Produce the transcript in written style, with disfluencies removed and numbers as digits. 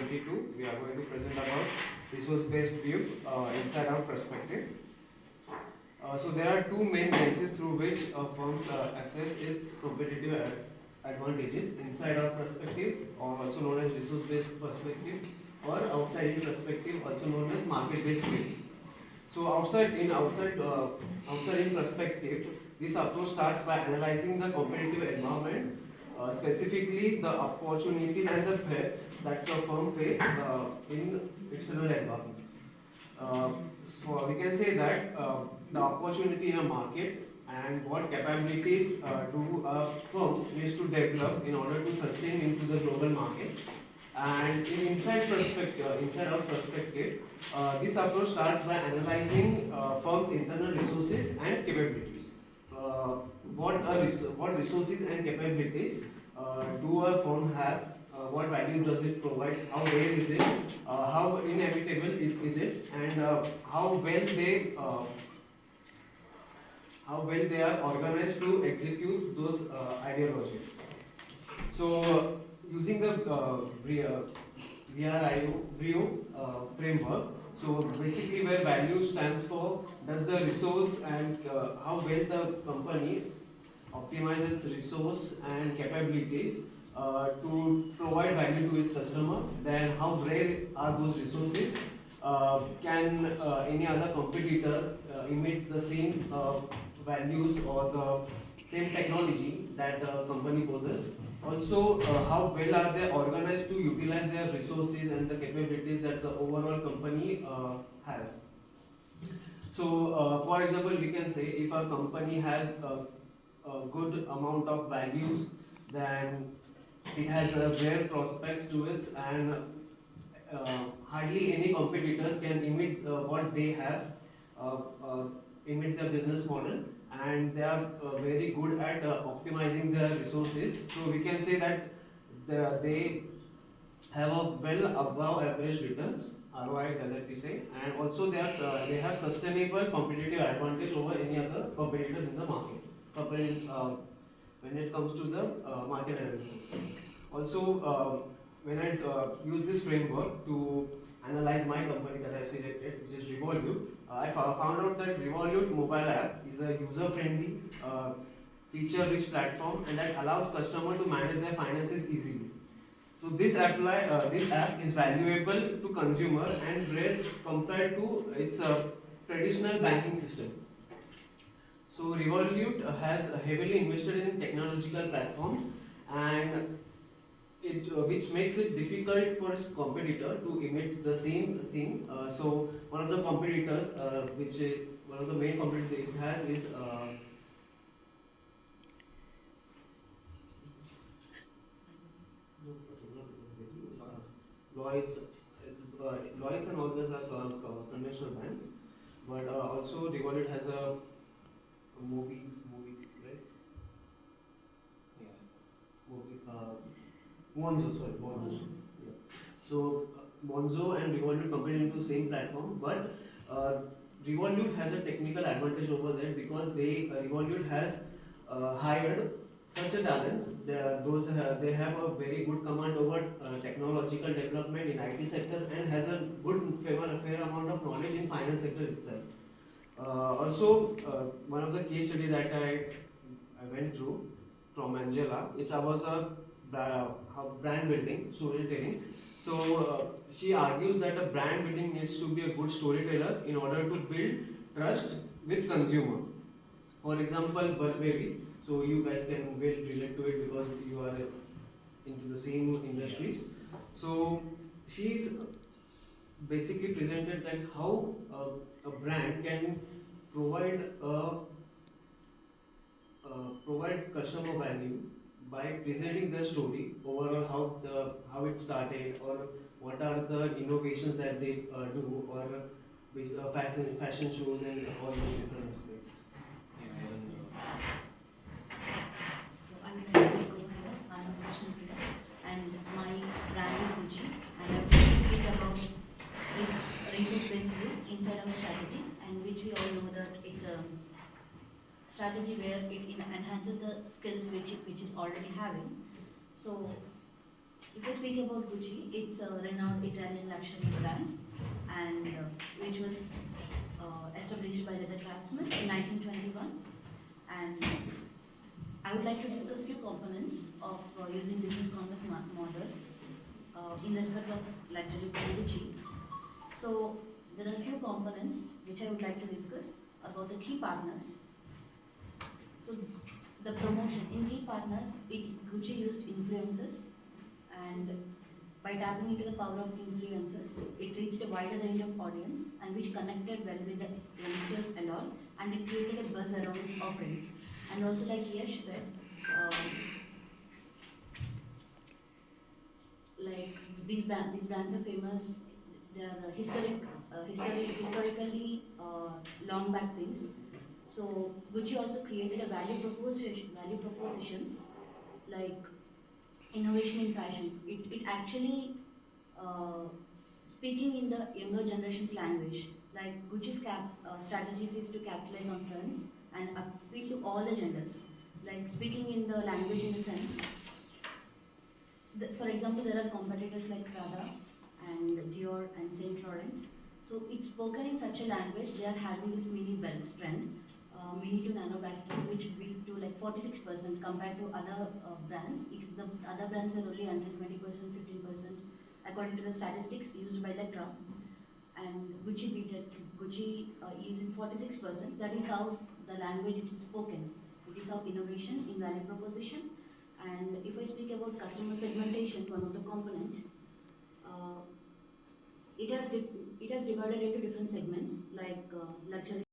2022, we are going to present about resource-based view inside our perspective. So there are two main lenses through which firms assess its competitive advantages: inside our perspective, or also known as resource-based perspective, or outside in perspective, also known as market-based view. So outside in perspective, this approach starts by analyzing the competitive environment, specifically the opportunities and the threats that the firm face in external environments. So we can say that the opportunity in a market and what capabilities do a firm needs to develop in order to sustain into the global market. And inside our perspective, this approach starts by analyzing firms' internal resources and capabilities. What resources and capabilities do a firm have? What value does it provide? How rare is it? How inevitable is it? And how well they are organized to execute those ideologies. So, using the VRIO framework, so basically where value stands for does the resource and how well the company optimize its resource and capabilities to provide value to its customer, then how rare are those resources? Can any other competitor emit the same values or the same technology that the company possesses? Also, how well are they organized to utilize their resources and the capabilities that the overall company has? So, for example, we can say if a company has a good amount of values, then it has rare prospects to it, and hardly any competitors can imit what they have, imit the business model, and they are very good at optimizing their resources. So we can say that they have a well above average returns, ROI that we say, and also they have sustainable competitive advantage over any other competitors in the market. When it comes to the market analysis. Also, when I use this framework to analyze my company that I selected, which is Revolute, I found out that Revolute mobile app is a user-friendly, feature-rich platform, and that allows customer to manage their finances easily. So this app is valuable to consumer and rare compared to its traditional banking system. So Revolute has heavily invested in technological platforms, and which makes it difficult for its competitor to emit the same thing. So one of the competitors, one of the main competitors it has is Lloyd's. Lloyd's and all those are conventional banks, but also Revolut has a movie, right? Monzo, sorry, Monzo. Yeah. So Monzo and Revolut compete into the same platform, but Revolut has a technical advantage over there because Revolut has hired such a talents. They have a very good command over technological development in IT sectors and has a fair amount of knowledge in finance sector itself. Also, one of the case study that I went through from Angela, it was a brand building, storytelling. So she argues that a brand building needs to be a good storyteller in order to build trust with consumer. For example, Burberry. So you guys can well relate to it because you are into the same industries. So she's basically presented that how a brand can provide provide customer value by presenting the story overall, how it started, or what are the innovations that they do, or fashion shows and all those different aspects. So I'm going to take over here. I'm Krishna Priya, and my brand is Gucci, and I'm going to speak about the resource-based view inside our strategy, and which we all know that it's a strategy where it enhances the skills which is already having. So If I speak about Gucci, it's a renowned Italian luxury brand, and which was established by leather craftsmen in 1921. And I would like to discuss few components of using business commerce model in respect of luxury brand Gucci. So there are few components which I would like to discuss about the key partners. So the promotion in key partners, Gucci used influencers, and by tapping into the power of influencers, it reached a wider range of audience and which connected well with the youngsters and all, and it created a buzz around its offerings. And also, like Yash said, like these brands are famous. They are historically long back things. So Gucci also created a value propositions like innovation in fashion. It actually speaking in the younger generation's language. Like Gucci's strategies is to capitalize on trends and appeal to all the genders. Like speaking in the language in the sense, for example, there are competitors like Prada and Dior and Saint Laurent. So it's spoken in such a language. They are having this mini bells trend, mini to nano background, which beat to like 46% compared to other brands. The other brands were only under 20%, 15%, according to the statistics used by Lectra. And Gucci beat it. Gucci is in 46%. That is how the language it is spoken. It is how innovation in value proposition. And if I speak about customer segmentation, one of the component, uh, it has divided into different segments like luxury